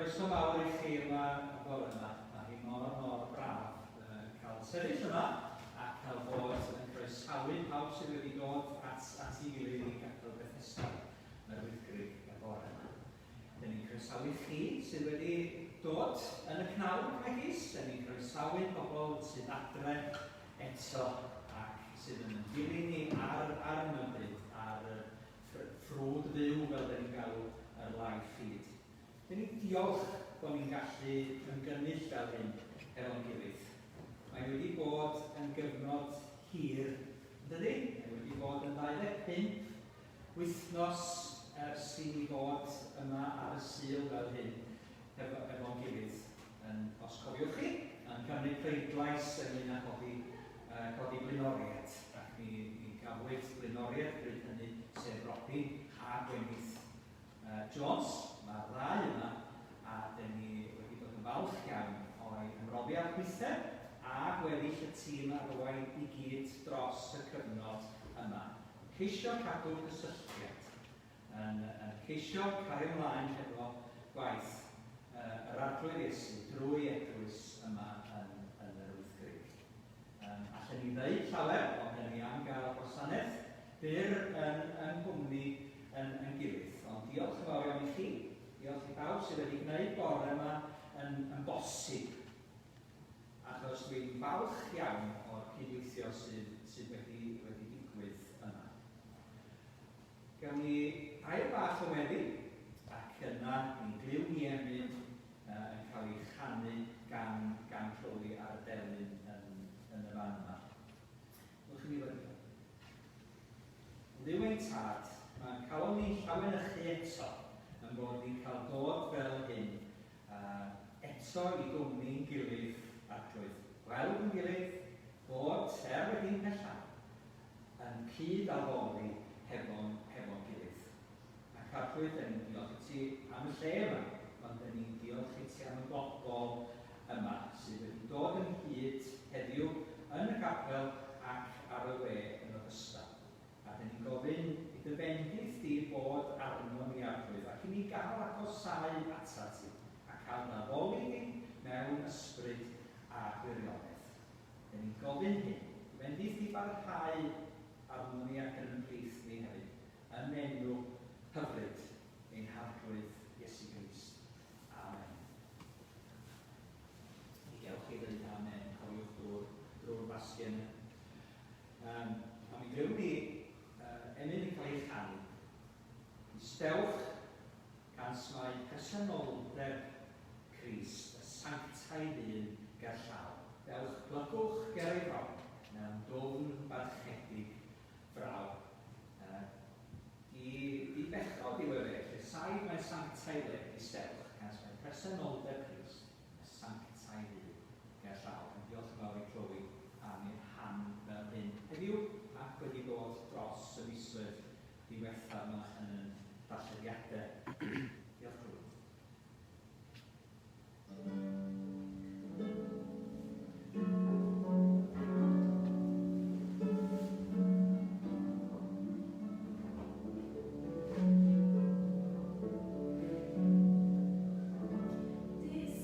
Croeso mawr I chi yma y bore yma. Mae hi mor braf cael sefyll yma a cael bod yn croesawu pawb sydd wedi dod at ei gilydd I gadael Bethesda yr Wyddgrug y bore yma. Dyn ni'n croesawu chi sydd wedi dod yn y cnawd megis. Dyn ni'n croesawu pobl sydd adre eto ac sydd yn dilyn ni ar ymwneud ar ffrwd fyw fel dyn ni'n galw yr live feed. Dyn ni'n diolch bod ni'n gallu ymgynnull fel hyn efo'n gilydd. Mae wedi bod yn gyfnod hir, dydy? Mae wedi bod yn 25 wythnos sy'n I fod yma ar y Sul fel hyn efo'n gilydd. Os cofiwch chi, yn cynnig pleidlais ynglyn â codi blaenoriaeth. Ac mi gafwyd blaenoriaeth bryd hynny sef Robin a Gwenith Jones. Mae'r ddau yma a dyn ni wedi bod yn falch iawn o'i ymroddiad gweithio a gweddill y tîm ar y waith I gyd dros y cyfnod yma. Ceisio cadw cysylltiad, yn ceisio cario ymlaen efo gwaith yr arglwydd Iesu drwy eglwys yma yn yr Wyddgrug. Allen ni ddeud llawer, ond dyn ni am gael gwasanaeth byr yn gwmni yn gilydd. Ond diolch yn fawr iawn I chi. Diolch I bawb sydd wedi gwneud bore yma yn bosib. Achos dwi'n falch iawn o'r cydweithio sydd wedi digwydd yma. Gawn ni ail bach o weddi, ac yna ni'n gliw ni emyn yn cael ei chanu gan Chloe ar y delyn yn y fan yma. Mwch chi wedi. Dduw ein tad, mae'n cael ni llawenychu eto yn bod ni'n cael dod fel hyn eto I gwmni'n gilydd arglwydd. Gweld yn gilydd bod wedi'n pellach yn cyd addoli hefo'n gilydd. Ac arglwydd, dyn ni'n diolch I ti am y lle yma, ond dyn ni'n diolch I ti am y bobl yma sydd wedi dod yn hyd heddiw yn y capel ac ar y we yn ogystal. A dyn ni'n gofyn I dy bendith di bod arno ni arglwydd ac I ni gael agosau ata ti a cael naddoli ni mewn ysbryd a gwirionedd. Dyn ni'n gofyn hyn. Bendith di barhau arno ni ac yn ymhlith ni hefyd yn enw hyfryd ein harglwydd Iesu Grist. Amen. I gewch chi ddweud amen. Cofiwch drwy'r basgen. A mi glyw ni emyn I cael ei chanu. Stewch gan smau presenoldeb Crist, y sanctaidd un gerllaw. Dewch plygwch ger ei ron mewn dwfn barchedig fraw. I bechod I wefe, lle saif mae'n sanctaidd I stewch gan smau presenoldeb Crist, y sanctaidd un gerllaw. Diolch yn fawr I Chloe am i'r han fel hyn heddiw ac wedi bod dros y misoedd diwethaf yma yn y darllediadau. Diolch Chloe. This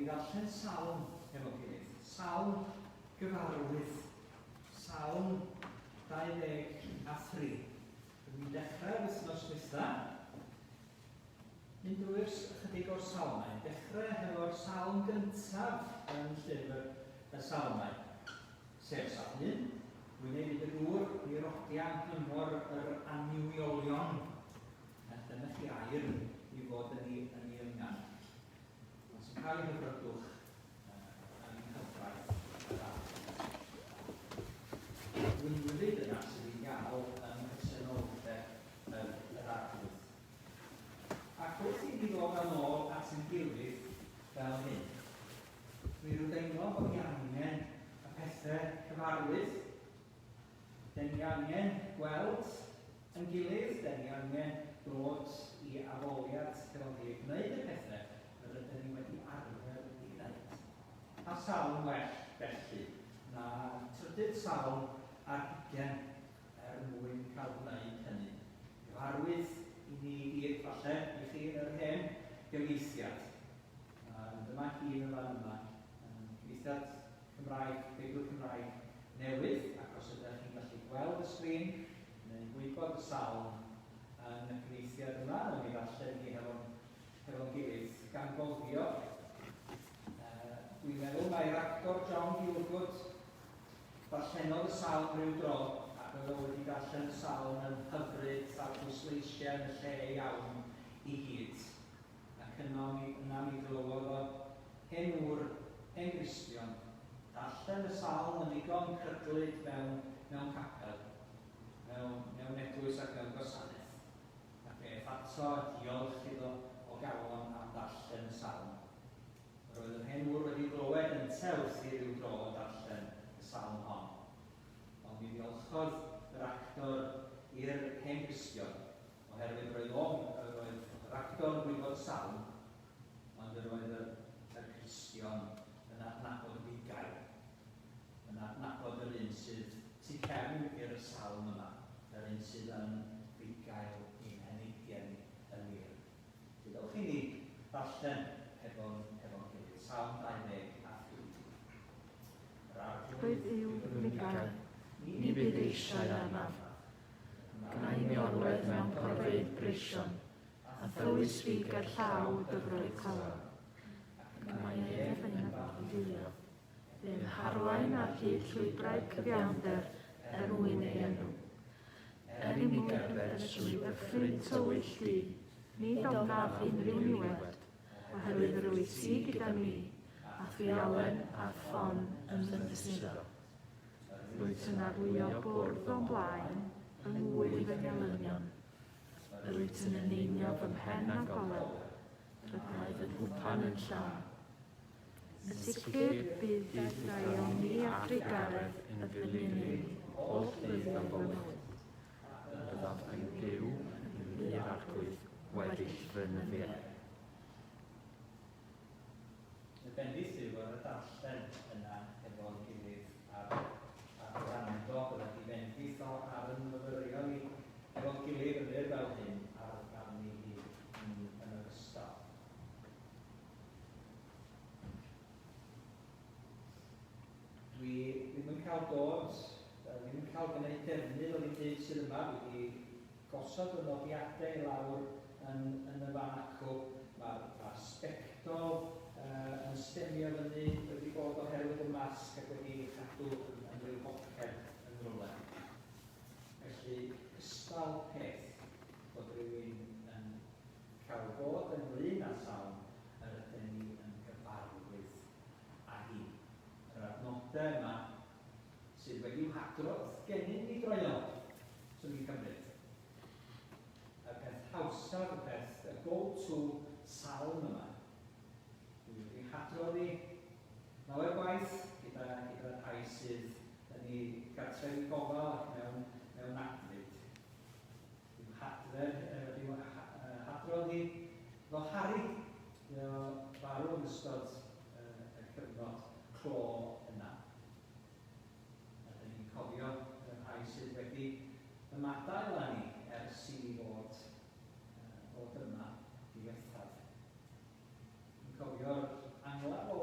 ddarllen sawl efo gilydd. Sawl gyfarwydd. Sawl 23. Dwi'n dechrau'r wythnos dwytha. Mynd drwy'r ychydig o'r salmau. Dechrau hefo'r salm gyntaf yn llyfr y salmau. Sef salm 1. Dwi'n ei fynd yn ŵr i'r odian hymor yr aniwiolion. Dyna chi air i fod yn ei yngan. Ond sy'n cael ei hyfrydwch yn hyfraith yr ardd. Dwi'n wylid yna sydd wedi gael presenoldeb yr arglwydd. Ac wrth i ni ddod yn ôl at yn gilydd fel hyn, dwi'n deimlo bod ni angen y pethau cyfarwydd. Den ni angen gweld yn gilydd, den ni angen dod i afoliad fel hi, gwneud y pethau yr ydyn ni wedi arfer i wneud. A sawl well felly na trydydd sawl ar 20 mwyn cael gwneud hynny. Gyfarwydd i ni gyd falle, i chi yn yr hen gyfeithiad. Dyma hi yn y fan yma. Gyfeithiad Cymraeg, Beibl Cymraeg newydd, ac os ydych chi'n gallu gweld y sgrin, neu'n gwybod y sawl yn y cyfeithiad yma, ond mi ddarllen ni hefo'n gilydd gan gofio. Dwi'n meddwl mae'r actor John Gielgud darllenodd y sawl rhyw dro, ac oedd o wedi darllen y sawl yn hyfryd a bwysleisiau yn y lle iawn i gyd. Ac yna mi glywodd o hen ŵr, hen Gristion, darllen y sawl yn ddigon crydlyd mewn capel, mewn eglwys ac mewn gwasanaeth. Ac ato diolch iddo o galon am darllen y sawl. Roedd yr hen ŵr wedi glywed yn wrth i ryw dro o darllen y sawl hon. Ond mi ddiolchodd yr actor i'r hen Gristion, oherwydd roedd yr actor yn gwybod y sawl, ond roedd y Gristion yn adnabod y bugail, yn adnabod yr un sydd tu cefn i'r sawl yma, yr un sydd yn bugail i'n heneidiau yn wir. Dewch i ni ddarllen efo'n gilydd. Sawl 20 a 3. Roedd yw bugail, ni bydd eisiau anaf. Gwna'i mi orwedd mewn porfeydd breision, a thywys fi ger llaw dyfroedd calon. Ac mae ef yn ymwneud. Fe'n harwain ar hyd llwybrau cyfiawnder mwyn ei enw. I mi gerdded trwy ddyffryn tywyll di, ni dofnaf unrhyw niwed, oherwydd yr wyt ti gyda mi, a thwialen a ffon yn ddysuddo. Rwyt yn arwyo bwrdd o'n blaen, yng ngwydd fy ngelynion. Rwyt yn eneinio fy mhen a golau, rydwaidd yn hwpan yn llawn. Yn sicr bydd ddaion ni a Grigaredd yn ddilyn ni oll ddyddiol fy mywyd. Byddaf yn byw yn i'r arglwydd weddill fy nyddiau. Y bendith yw ar y darllen yna efo'n gilydd ar wrando, byddai di bendith ar y myfyrion ni efo'n gilydd yn yr fel hyn ar gan ni yn ogystal. Dwi ddim yn cael dod, ddim yn cael gwneud defnydd o'r byd sydd yma, wedi gosod y nodiadau lawr yn y fan acw. Mae'r sbectol yn stemio fyny wedi bod oherwydd y masg ac wedi cadw yn rhyw boced yn rhywle. Felly, ystal peth bod rhywun yn cael bod yn flin â sawl yr ydyn ni yn gyfarwydd â hi. Yr adnodau yma sydd wedi'w hadrodd gennym ni droion, swn i'n cymryd. Y peth hawsaf, y peth, y go-to salm yma. Dwi wedi hadrodd i lawer gwaith gyda rhai sydd yn ei gartref i gofal ac mewn acfyd. Dwi'n hadrodd i fel Harry, farw yn ystod y cyfnod clo yna. Rydyn ni'n cofio y rhai sydd wedi ymadael â ni ers i ni fod yma diwethaf. Ni'n cofio'r angladd o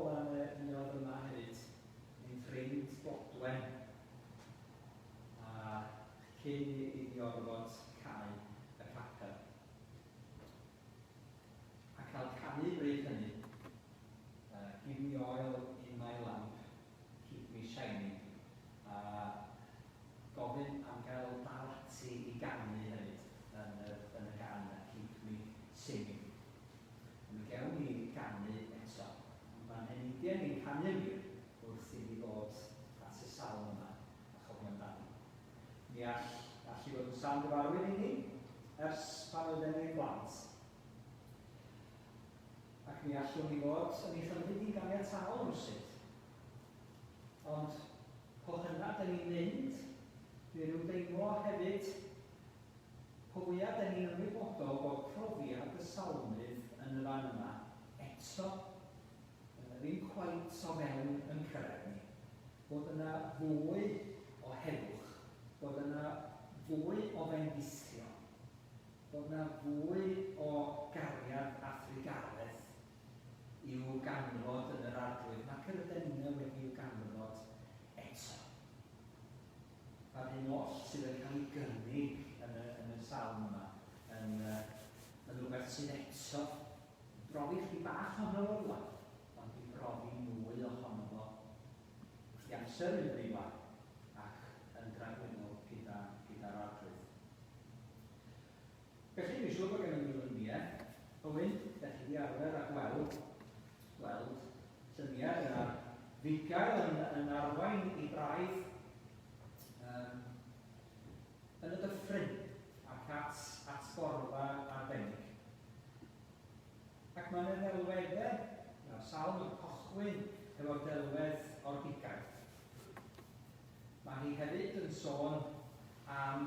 canu ni wrth i ni ddod at y salm yma a chofio amdani. Mi all i fod yn salm gyfarwydd i ni ers pan oedden ni'n blant. Ac mi allwn ni fod yn ei chymryd i ganiataol rwsyd. Ond po hynna, da ni'n mynd, dwi'n rhyw deimlo hefyd po fwyaf da ni'n ymwybodol bod profiad y salmydd yn y fan yma eto ddim cweit o mewn yn cyrraedd ni. Bod yna fwy o heddwch, bod yna fwy o fendithio, bod yna fwy o gariad a thrigaredd i'w ganfod yn yr arglwydd. Mae Ceredigion wedi'w ganfod eto. Mae'r un oll sydd yn cael ei gynnig yn y salm yma yn rhywbeth sydd eto brofi chdi bach ohono fo rwan, ond i brofi mwy ohono fo wrth i amser yn ei wan ac yn dragwynol gyda'r arglwydd. Felly, mi siŵr bod gen i lyniau, Owen, da chi wedi arfer a gweld lluniau yna fugail yn arwain i braidd yn y dyffryn ac at gorfa arbennig. Ac mae'n ddelweddau, salm y cochwyn efo'r delwedd o'r bugail. Mae hi hefyd yn sôn am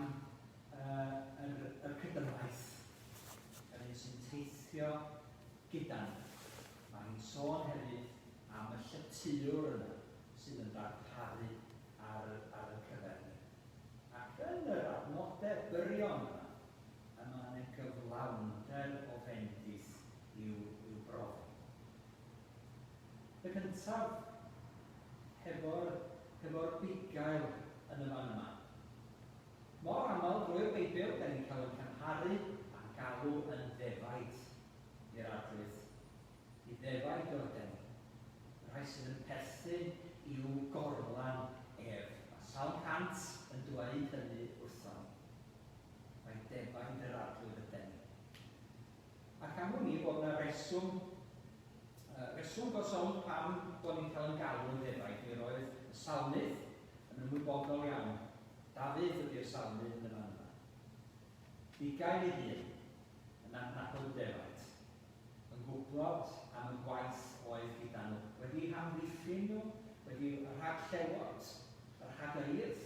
yr cydymaeth, yr un sy'n teithio gyda ni. Mae hi'n sôn hefyd am y llytywr yna sydd yn darparu ar y cyfer. Ac yn yr adnodau byrion yma, mae yna gyflawnder o fendith i'w brofi. Y cyntaf, hefo'r bugail yn y fan yma. Mor aml drwy'r Beibl, da ni'n cael yn cymharu a galw yn ddefaid i'r arglwydd. I ddefaid o'r den. Rhai sydd yn perthyn i'w gorlan ef. Mae Salm 100 yn dweud hynny wrtho ni. Mae defaid yr arglwydd y den. Ac am hynny bod yna reswm gosol pam bod ni'n cael yn galw yn ddefaid. Mi roedd y salmydd yn ymwybodol iawn. Dafydd ydy'r salmydd yn y fan yma. Bugail ei hun yn adnabod y defaid. Yn gwybod am y gwaith oedd gyda nhw. Wedi hamddiffyn nhw, wedi rhagllewod, yr rhagyrdd,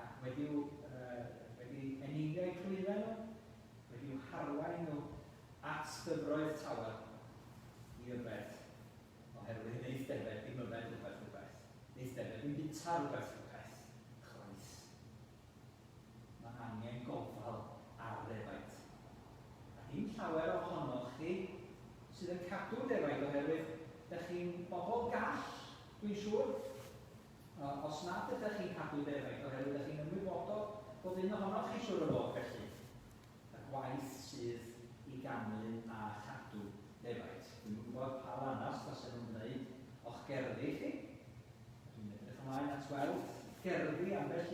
ac wedi enigau clwydden nhw, wedi harwain nhw at dyfroedd tawel i yfed. Oherwydd neith defed ddim yfed rhywbeth. Neith defed ddim bita rhywbeth. Chwaith. Mae angen gofal ar defaid. A dim llawer ohonoch chi sydd yn cadw defaid oherwydd ydych chi'n bobl gall, dwi'n siŵr. Os nad ydych chi'n cadw defaid oherwydd ydych chi'n ymwybodol bod un ohonoch chi siŵr o fod felly. Y gwaith sydd i ganlyn a chadw defaid. Dwi'n gwybod pa lanas da sy'n ymwneud o'ch gerddi chi. Dwi'n edrych ymlaen at weld gerddi ambell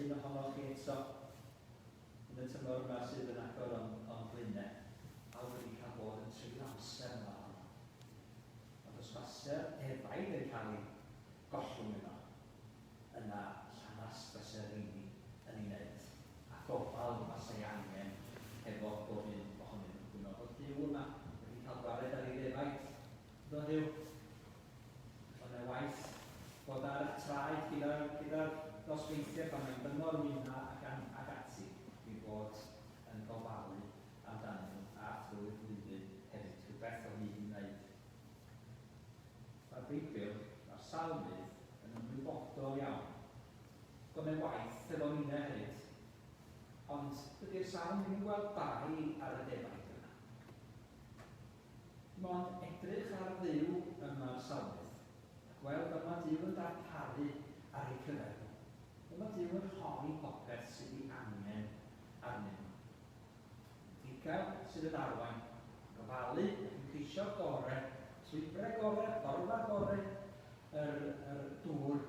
un ohonoch chi eto yn y tymor yma sydd yn agor o'n flaenau. A wedi cael bod yn trin amser yma. Ond os faser defaid yn cael ei gollwng yno, yna llanas faser rheini yn ei wneud. A gofal faser ei angen efo bob un ohonyn nhw. Dwi'n meddwl bod Duw yma wedi cael gwared ar ei defaid. Do'n Duw. Ond y waith bod ar y traed gyda'r dosweithiau pan mae'n dymor wyna ac ati i fod yn gofalu amdano nhw a thrwy'r flwyddyn hefyd. Rhywbeth o hyd i wneud. Mae'r Beibl, mae'r salmydd yn ymwybodol iawn. Bod yna waith efo ni'n hefyd. Ond dydy'r salm ddim yn gweld bai ar y defaid yna. Mae'n edrych ar Dduw yma'r salmydd. Gweld yma Duw yn darparu ar ei cyfer nhw. Yma Duw yn rhoi popeth sydd ei angen arnyn nhw. Bugail sydd yn arwain, gofalu, yn ceisio gorau, swybrau gorau, gorfa gorau, yr dŵr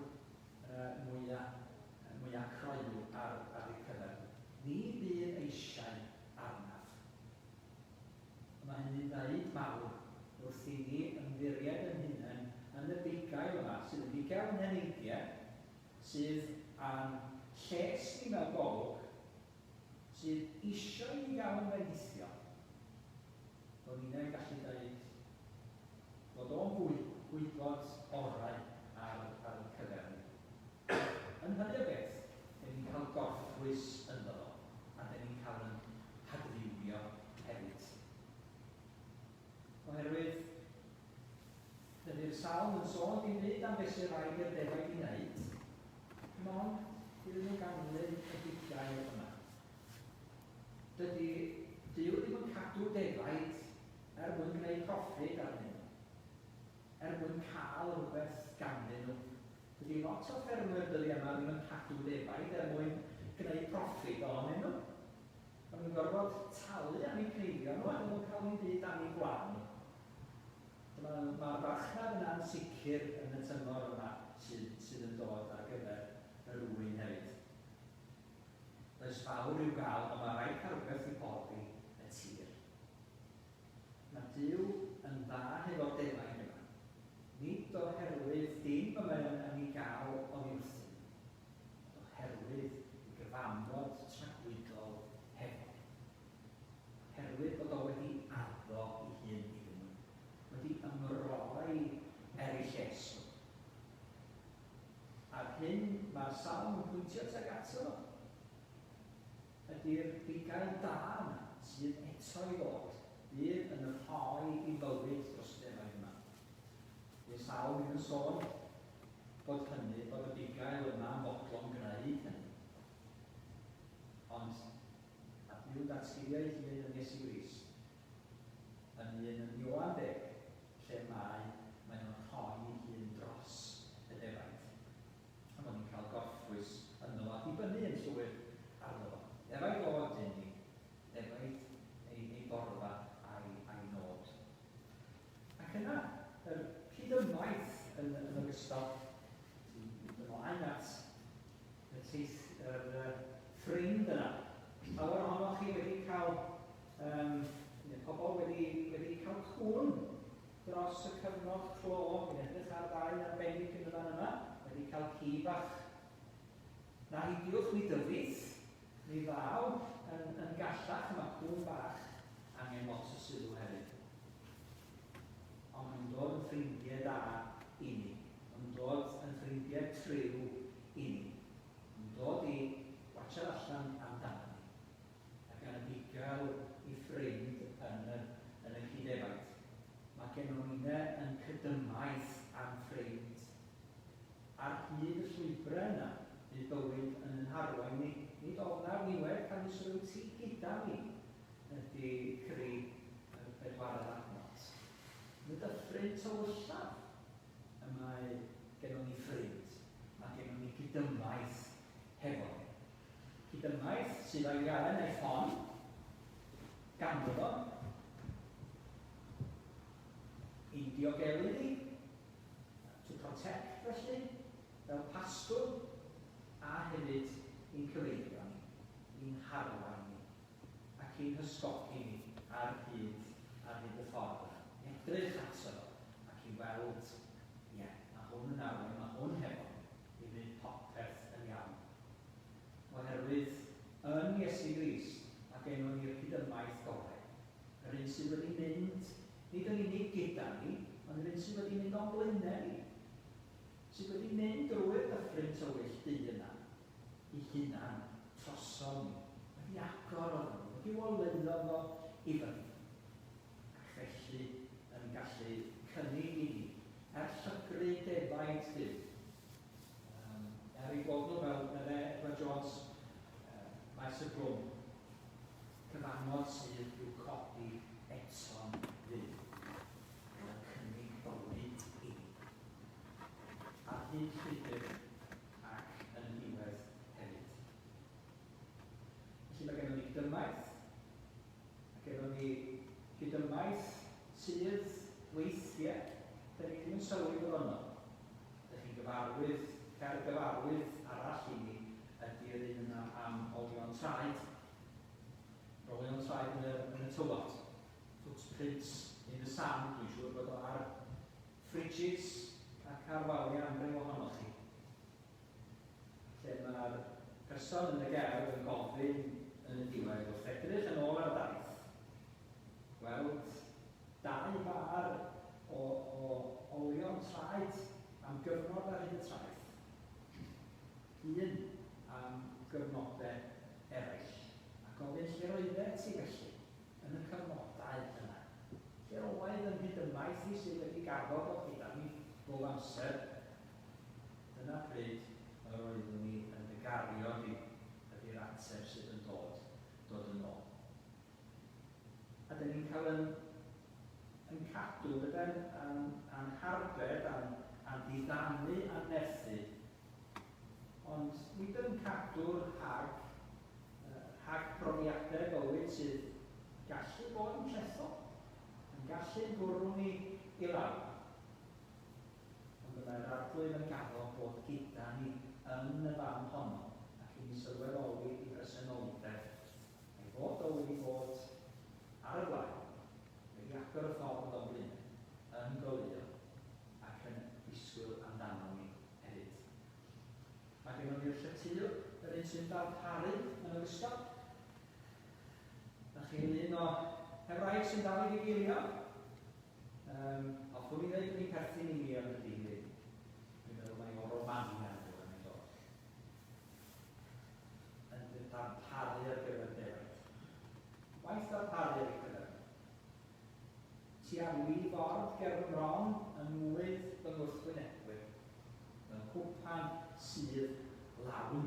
mwyaf croew ar ei cyfer. Ni bydd eisiau arnaf. Mae hynny'n dweud mawr wrth i ni ymddiried yn hunain yn yn y bugail yma, sydd yn bugail neneidiau, sydd yn lles ni mewn golwg, sydd eisiau ni gael yn weithio. Bod ni'n gallu dweud bod o'n gwybod orau ar y cyfer ni. Yn hynny o beth, da ni'n cael gorffwys ynddo fo, a da ni'n cael yn hadfywio hefyd. Oherwydd, dydy'r sawl yn sôn dim byd am beth sy'n rhaid i'r defaid i wneud, ond iddyn nhw ganlyn y bugail yma. Dydy Duw ddim yn cadw defaid mwyn gwneud proffit arnyn nhw, mwyn cael rhywbeth ganddyn nhw. Dydy lot o ffermwyr dyddi yma ddim yn cadw defaid mwyn gwneud proffit ohonyn nhw. Ond nhw'n gorfod talu am eu cneifio nhw a nhw'n cael ein byd am eu gwael nhw. Mae'r farchnad yna'n sicr yn y tymor yma sydd yn dod ar gyfer yr wyn hefyd. Does fawr i'w gael, ond mae rhaid cael rhywbeth i boddi y tir. Mae Duw yn dda hefo'r defaid yma. Nid oherwydd dim y mae'n yn ei gael o ddiwrthyn, oherwydd i gyfamod tragwydol hefo. Oherwydd bod o wedi addo ei hun iddyn nhw. Wedi ymroi ei lles nhw. A'r hyn mae'r salm yn pwyntio tuag ato ydy'r bugail da yma sydd eto i ddod, fydd yn rhoi i bywyd dros y defaid yma. Mae'r salm yn sôn bod hynny, bod y bugail yma yn fodlon gwneud hynny. Ond, a Duw datguddio ei hun yn Iesu Grist, yn un yn Ioan 10, lle mae'n rhoi ei hun dros y defaid. A bod ni'n cael gorffwys ynddo fo, dibynnu yn llwyr arno fo. Defaid o dyn ni, defaid ei borfa a'i nod. Ac yna, yr cyd-ymaith yn ogystal, ymlaen at y ffrind yna. Lawer ohonoch chi wedi cael, pobl wedi cael cwn dros y cyfnod clo, yn edrych ar ddau arbennig yn y fan yma, wedi cael ci bach. Na hidiwch ni dyfydd, ni ddaw yn gallach, mae cwn bach angen lot o sylw hefyd. Ond mae'n dod yn ffrindiau da i ni. Mae'n dod yn ffrindiau triw i ni. Mae'n dod i watcher allan amdano ni. Ac yn y bugail i ffrind yn y cyd-defaid. Mae gennym ni yn cydymaeth am ffrind. Ar hyd y llwybrau yna, bydd bywyd yn harwain ni. Nid ofna'r niwed cael ei sylw ti gyda ni ydy creu y bedwaredd adnod. Nid y ffrind tywyllaf y mae gennym ni ffrind. Mae gennym ni gydymaeth hefo ni. Gydymaeth sydd o'i garen ei ffon ganddo fo i diogelu ni, to protect felly, fel pastwr, a hefyd i'n cyfeirio ni, i'n harwain ni, ac i'n hysgogi ni ar hyd y ffordd yna. Edrych ato fo, ac i weld, mae hwn yn arwain, mae hwn hefo, i fynd popeth yn iawn. Oherwydd, yn Iesu Grist, mae gennym ni'r cydymaeth gorau. Yr un sydd wedi mynd, nid yn unig gyda ni, ond yr un sydd wedi mynd o'n blaenau ni. Sydd wedi mynd drwy'r dyffryn tywyll di yna, i hunan, troson ni, wedi agor o nhw, wedi wolyddo fo i fyny. Ac felly yn gallu cynnig i ni, llygru defaid Duw. Ei gweld nhw fel Edward Jones, maes y glwm, cyfamod sydd i'w codi eto'n fydd. Yn cynnig bywyd i ni. Ar hyd llwybr ac yn y diwedd hefyd. Felly mae gennym ni gydymaeth. Mae gennym ni gydymaeth sydd weithiau, da ni ddim yn sylwi bod yno. Da chi'n gyfarwydd, cael gyfarwydd arall i ni ydy'r un yna am olion traed. Olion traed yn y tywod. Footprints in the sand, dwi'n siŵr bod o ar fridges, ac ar waliau amryw ohonoch chi. Lle mae'r person yn y gerdd yn gofyn yn y diwedd wrth edrych yn ôl ar daith. Gweld dau bar o olion traed am gyfnod ar hyn y traeth. Un am gyfnodau eraill. A gofyn lle roeddet ti felly yn y cyfnodau yna. Lle oedd yn hyd ymaith i sydd wedi gaddo bod gyda ni bob amser. Dyna pryd yr oeddwn ni yn dygario ni ydy'r ateb sydd yn dod yn ôl. A dyn ni'n cael yn cadw yn harbed, a'n diddannu a nethu. Ond nid yn cadw'r rhag profiadau bywyd sydd gallu bod yn llethol, yn gallu bwrw ni i lawr. Ond byddai'r arglwydd yn gaddo bod gyda ni yn y fan honno ac i ni sylweddoli i bresenoldeb ei fod o wedi bod ar y blaen, wedi agor y ffordd o blaenau, yn goleuo ac yn disgwyl amdano ni hefyd. Mae gen i'r llythyr, yr un sy'n darparu yn yr ysgol. Ydych chi'n un o Hebraeg sy'n dal i gigilio? Hoffwn i ddweud ni'n perthyn i mi yn y dydd. Dwi'n meddwl mai o Romania yn dod. Yn darparu ar gyfer defaid. Waith darparu ar gyfer. Ti ar wŷ ford ger fy mron yn wydd fy ngwrthwynebwyr. Mewn cwpan sydd lawn.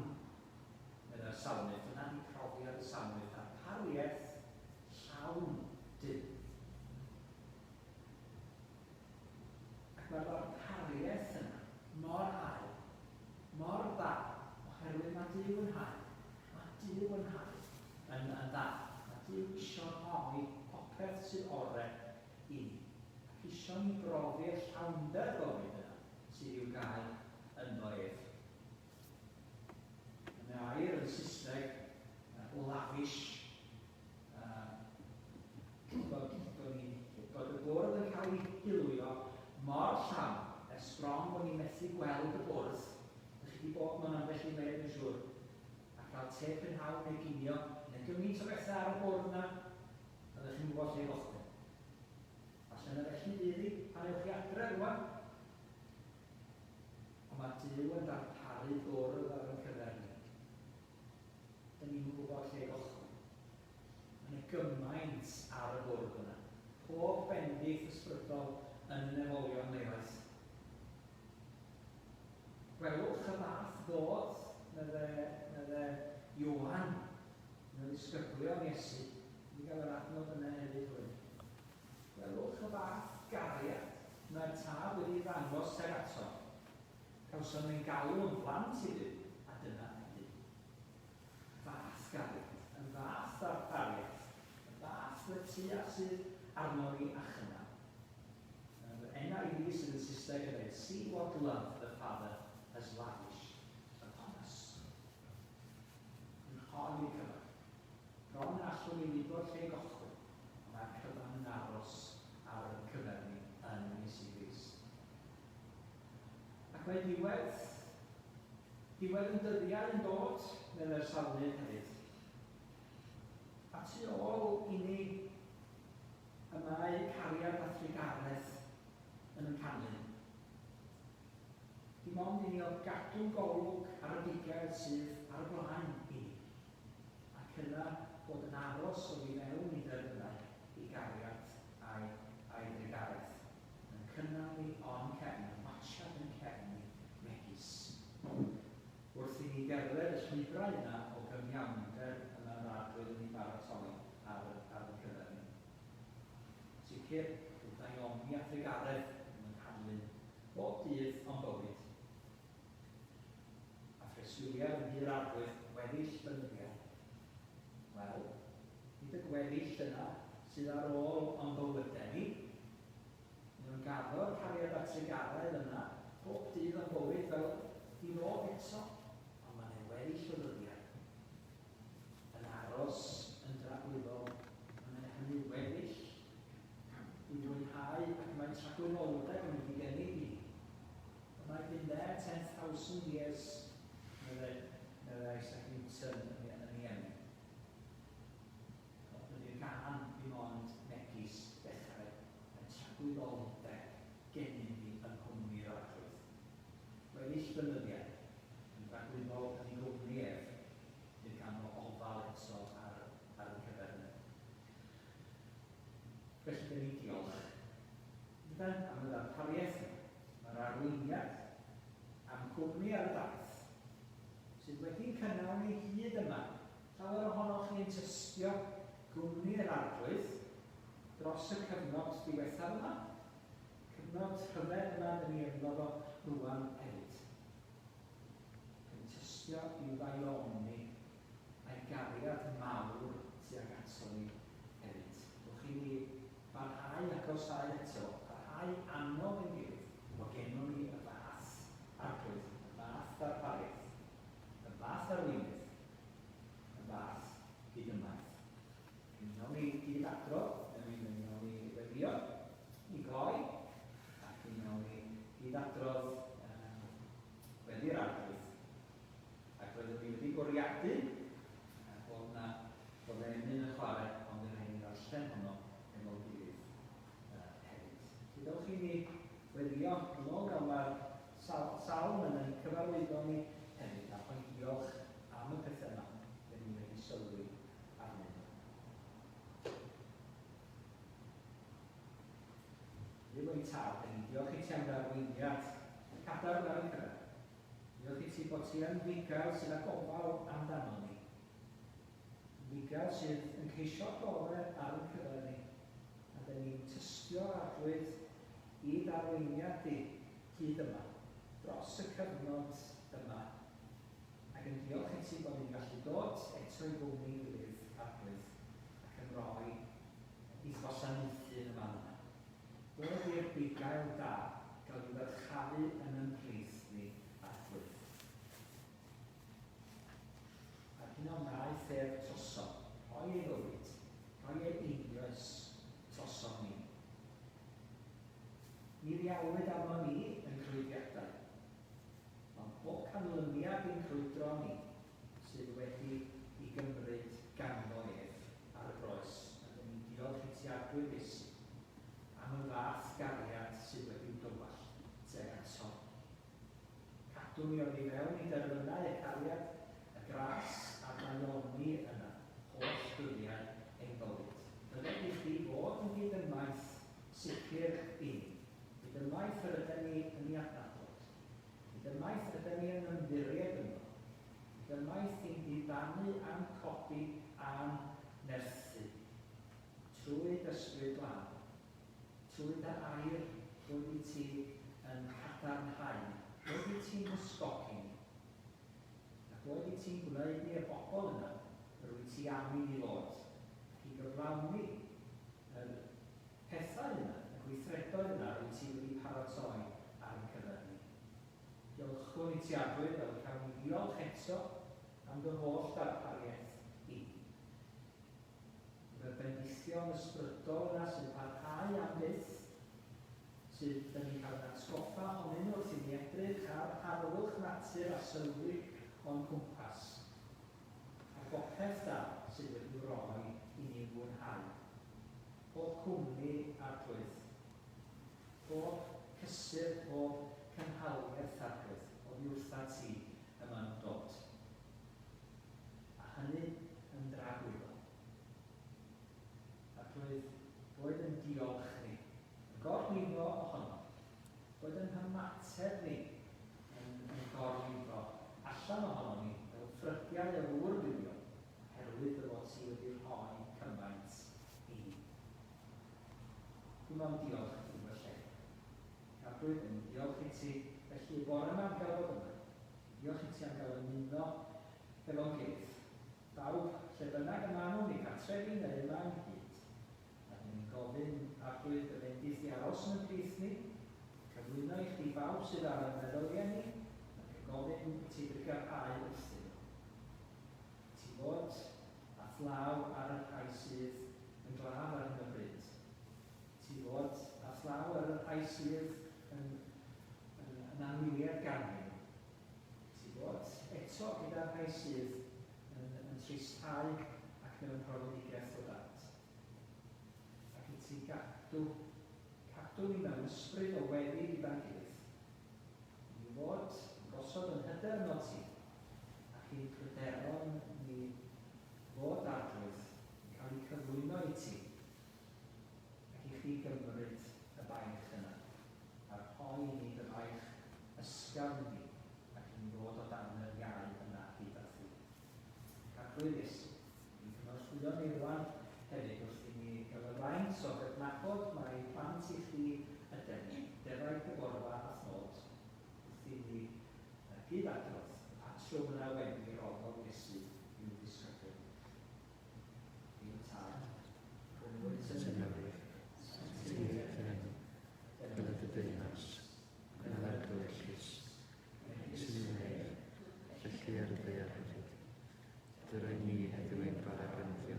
Meddai'r salmydd, yna ni profiad y salmydd, darpariaeth llawn dim. Ac mae'r darpariaeth yna mor hael, mor dda, oherwydd mae Duw yn hael. Mae Duw yn hael yn dda. Mae Duw isio honni popeth sydd ore i ni. Ac isio ni brofi'r llawnder bywyd yna sydd i'w gael ynddo ef. Yn y air yn Saesneg, lavish, bod y bwrdd yn cael ei hilwio mor llawn, esbron bod ni'n methu gweld y bwrdd. Ydych chi wedi bod mewn ambell i medd yn siŵr, a cael te prynhawn neu ginio, neu gymaint o bethau ar y bwrdd yna, ydych chi'n gwybod lle gochwyn. Falle yna felly dyddi, pan ewch chi adre rwan. Ond mae Duw yn darparu bwrdd ar y cyfer ni. Dyn ni'n gwybod lle gochwyn. Mae'n gymaint ar y bwrdd yna. Pob bendith ysbrydol yn y nefolion leoedd. Gwelwch y fath ddod medde Ioan yn y disgyblion Iesu. Ni gael yr adnod yna hefyd hwn. Gwelwch y fath gariad mae'r tad wedi ddangos teg ato. Cawsom yn galw yn blant i Duw, a dyna ydy. Fath gariad, yn fath darpariaeth, yn fath y tua sydd arno ni a chynnal. NIV sydd yn Saesneg yn dweud, see what love the Father has lavished upon us. Yn hon i cyfan. Bron allwn ni wybod lle gochwyn, ond mae'r cyfan yn aros ar y cyfer ni yn Iesu Grist. Ac mae diwedd yn dyddiau yn dod, medde'r salmydd hefyd. A tu ôl i ni y mae cariad a thrigareth yn y canlyn. Dim ond i ni o gadw golwg ar y bigau sydd ar y blaen i ni. Ac yna bod yn aros o fi mewn i dderbynau i gariad a'i thrigareth. Yn cynnal ni o'n cefn, yn matchad yn cefn ni megis. Wrth i ni gerdded y llwybrau yna o gyfiawnder yna yn arglwydd yn ei baratoi ar y cyfer ni. Sicr, byddai omni a thrigareth yn canlyn bob dydd o'n bywyd. A phreswyliau yn hir arglwydd weddill bynyddiau. Wel, nid y gweddill yna sydd ar ôl o'n bywydau ni. Nhw'n gaddo'r cariad a thrigaredd yna bob dydd o'n bywyd fel i ddod eto. Ond mae'n weddill o ddyddiau. Yn aros yn dragwyddol, mae'n hynny weddill i fwynhau ac mae'n tragwynoldeb yn wedi gennyf i. 1,000 years medda Isaac Newton yn ei enw. Dydy'r gan dim ond megis dechrau yn tragwyddoldeb gennym ni yn cwmni'r arglwydd. Gweddill blynyddiau yn tragwyddol yn ei gwmni ef, bydd gan o ofal eto ar y cyfer. Felly, dyn ni diolch am y ddarpariaeth yma, mae'r arweiniad am gwmni ar y daith, sydd wedi cynnal ni hyd yma. Llawer ohonoch chi'n tystio gwmni'r arglwydd dros y cyfnod diwethaf yma, cyfnod rhyfedd yma dyn ni ynddo fo rwan hefyd. Yn tystio i'w ddaioni a'i gariad mawr tuag ato ni hefyd. Rwy'ch chi ni barhau agosau eto, barhau anodd yn gilydd, bod gennym ni y fath arglwydd, y fath darpariaeth, y fath arweinydd, y fath gyd-ymaith. Wnawn ni gyd-adro, wnawn ni weddio i gloi, ac wnawn ni gyd-adrodd wedi'r arglwydd. Ac roeddwn ni wedi bwriadu bod e'n mynd yn chwarae, ond yn rhaid i ddarllen honno efo'n gilydd hefyd. Dewch i ni weddio yn ôl gael mae'r salm yn cyfarwyddo ni hefyd, a rhoi diolch am y pethau yma, dyn ni wedi sylwi arnyn nhw. Ddim o'i taw, dyn ni diolch i ti am arweiniad cadar ar y cyfer. Diolch i ti bod ti yn ddigael sydd â gofal amdano ni. Ddigael sydd yn ceisio gorau ar y cyfer ni. A dyn ni'n tystio arglwydd i ddarweiniad di hyd yma, dros y cyfnod yma. Ac yn diolch i ti bod ni'n gallu dod eto i gwmni gilydd arglwydd ac yn rhoi i gwasanaethu yn y fan yma. Dod i'r digael da gael ei ddyrchafu yn ymhlith ni arglwydd. Ac un o'n wnaeth ef toson, rhoi ei fywyd, rhoi ei einioes toson ni. Ni ddiawyd arno ni yn crwyddiadau, ond bob canlyniad i'n crwydro ni sydd wedi ei gymryd ganddo ef ar y groes. A dyn ni'n diolch i ti arglwydd Iesu am y fath gariad sydd wedi'w dywall tuag ato. Cadw ni oddi fewn i derfynau y cariad, y gras a'r maioni yna, holl dyddiau ein bywyd. Byddai i chi fod yn gyd-ymaith sicr i ni. Gyd-ymaith yr ydym ni yn ei adnabod. Gyd-ymaith ydym ni yn ymddiried yno. Gyd-ymaith i'n diddannu a'n codi a'n nerthu. Trwy dysbryd glân. Trwy dy air roedd i ti yn cadarnhau. Roedd i ti'n ysgogi ni. Ac roedd i ti'n gwneud ni'r bobl yna, roedd i ti am i ni fod. Ac i gyflawni yr pethau yna, y gweithredoedd yna, roedd i ti wedi paratoi ar y cyfer ni. Diolchwn i ti arglwydd, fel cael ni diolch eto am dy holl darpariaeth i. Fydd bendithion ysbrydol yna sy'n parhau am byth, sydd dyn ni'n cael yn atgoffa ohonyn nhw wrth i ni edrych ar harddwch natur a sylwi o'n cwmpas. A bopeth da sydd wedi'i roi i ni mwynhau. Bob cwmni arglwydd. Bob cysur o cynhaliaeth arglwydd o ddiwrtha ti yma'n dod. A hynny yn dragwyddo. Arglwydd, boed yn diolch ni. Yn gorlifo ohono. Boed yn hymateb ni yn gorlifo allan ohono ni fel ffrydiau y ddŵr wylio, herwydd y fod ti wedi rhoi cymaint i ni. Dim ond diolch i ti fy lle. Arglwydd, yn diolch i ti felly bore yma'n gael bod yma. Diolch i ti am gael ymuno efo'n gilydd. Bawb, lle bynnag yma nhw ni cartrefi neu yma yn hyd. A ni'n gofyn arglwydd y bendith i aros yn y plith ni, cyflwyno i chdi bawb sydd ar y meddyliau ni, ac yn gofyn i ti brigarhau wrthyn nhw. Ti fod a thlaw ar y rhai sydd yn glaf ar hyn o bryd. Ti fod a thlaw ar y rhai sydd yn anwyliad ganol. Bod eto gyda rhai sydd yn trisau ac mewn profedigaeth o dat. Ac i ti cadw ni mewn ysbryd o weddi gyda'n gilydd. I fod yn gosod yn hyder o ti ac i'n pryderon ni fod arglwydd yn cael ei cyflwyno i ti ac i chi gymryd y baich yna a'r hoi ni dy baich ysgafn ni ac i'n dod o dan y iau yna gyda chi. Arglwydd Iesu, i'n cynorthwyo ni rwan hefyd wrth i ni gael y faint o gydnabod mae plant i chi ydyn defaid gyborfa a thnod wrth i ni gyd adrodd patrwm yna wedi roddol Iesu i'w disgybl. I'n tad, rhywun sy'n newydd, sy'n gyda dy deyrnas, gyda dy dwyllis, sy'n newydd, felly ar y ddeir hefyd. Dyra ni heddiw ein bara gynfio,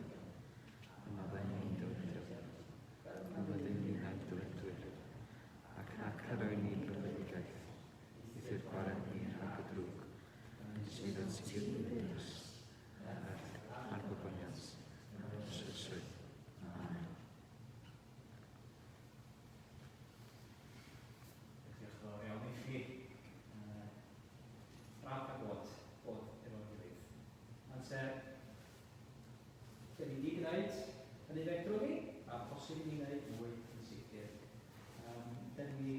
yma fe ni'n dywyddio, a fydden ni'n dywydwyr, ac aroi ni brofedigaeth, iddi'r bara ni rhag y drwg, sydd yn sir ddys, a'r gwybyniad, syswyd. Amen. Diolch yn fawr iawn i chi. Braf a bod efo'n gilydd. Ond da ni wedi gwneud hynny fedrwn ni, a posib i ni wneud mwy yn sicr. Da ni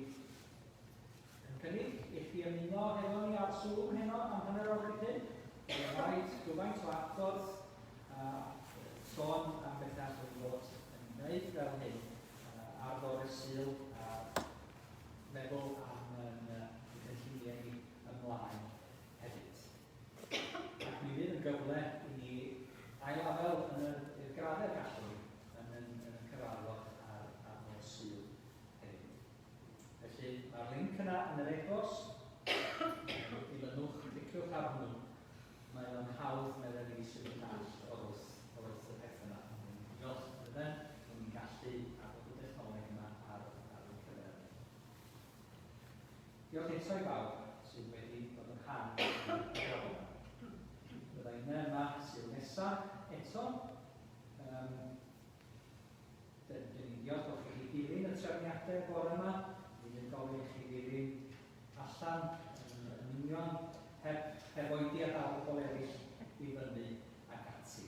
yn cynnig i chi ymuno efo ni ar Zoom heno am hanner o'r hyn. Mae'n rhaid rhywfaint o adrodd sôn am bethau sy'n fod yn gwneud fel hyn ar ddod y Sul a meddwl am gynlluniau ni ymlaen hefyd. Ac mi fydd yn gyfle i ni ailafel yn y graddau gallwn yn cyfarfod ar nos Sul hefyd. Felly mae'r link yna yn yr e-bost. Dilynwch, cliciwch ar hwnnw. Mae o'n hawdd meddwl ni sydd yn all wrth y peth yna. Diolch ydyn, ni'n gallu ar y dechnoleg yma ar y cyfer. Diolch eto i bawb sydd wedi bod yn rhan o'r gyfrol. Byddai yma sydd nesaf eto. Dyn ni'n diolch o'ch chi dilyn y trefniadau bore yma. Ni'n gofyn i chi dilyn allan yn union heb oedi a dal o bobl eraill i fyny ac ati.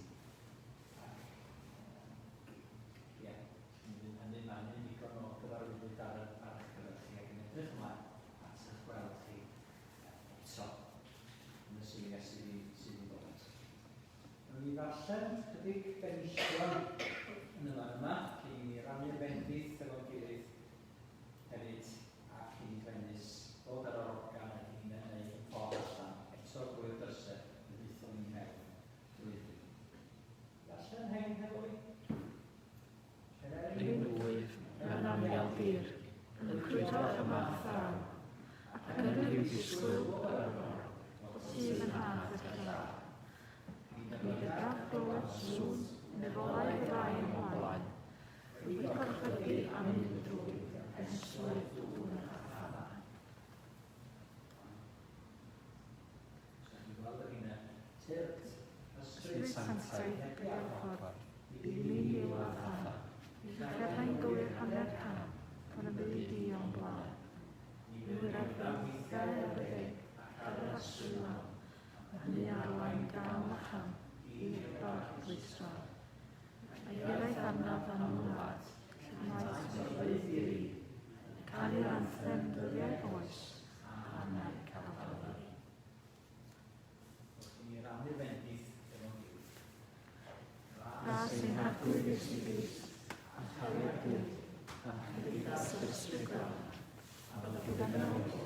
Ie, hynny mae'n un digon o gyfarwyddyd ar eich cyfer chi ac yn edrych ymlaen at eich gweld chi eto yn y syniad sydd i ddod. Rwy'n i ddarllen chydig benillion yn y fan yma cyn i ni rannu'r bendith efo'n gilydd hefyd ac i ni ddengys bod ar yr organ ac i ni wneud yn ffordd allan eto drwy'r dysau y ddeithon ni mewn drwy. Darllen hein hefo fi? Rwy'n wyf mewn amiel byr, yn crwydro yma thaw, ac yn yr yw disgwyl sydd yn haf y llaw. Ni gyda bywyd sŵn, neu rolau rai ymlaen, wedi gorfydu am un drwy, eswyd hwn a thana. Ysbryd Sanctaidd gyda'r ffordd, i ni yw a thana. Cerdda'n gywir hanner can, pan y byd i o'n blaen. Ni'r erbyn weithiau y byddeg, ar yr aswylon, a hynny arwain gan a cham, i'r dorch glisron. Mae hiraeth annaf yn ymwlad, lle maes myfydd i fi, cael i'r anthem dyddiau oes, a hanner Calvary. Ni rannu'r bendith efo'n gilydd. Ra sy'n arglwydd Iesu Grist, a chael i'r byd, a chydig ysbryd ysbryd, a gyda nhw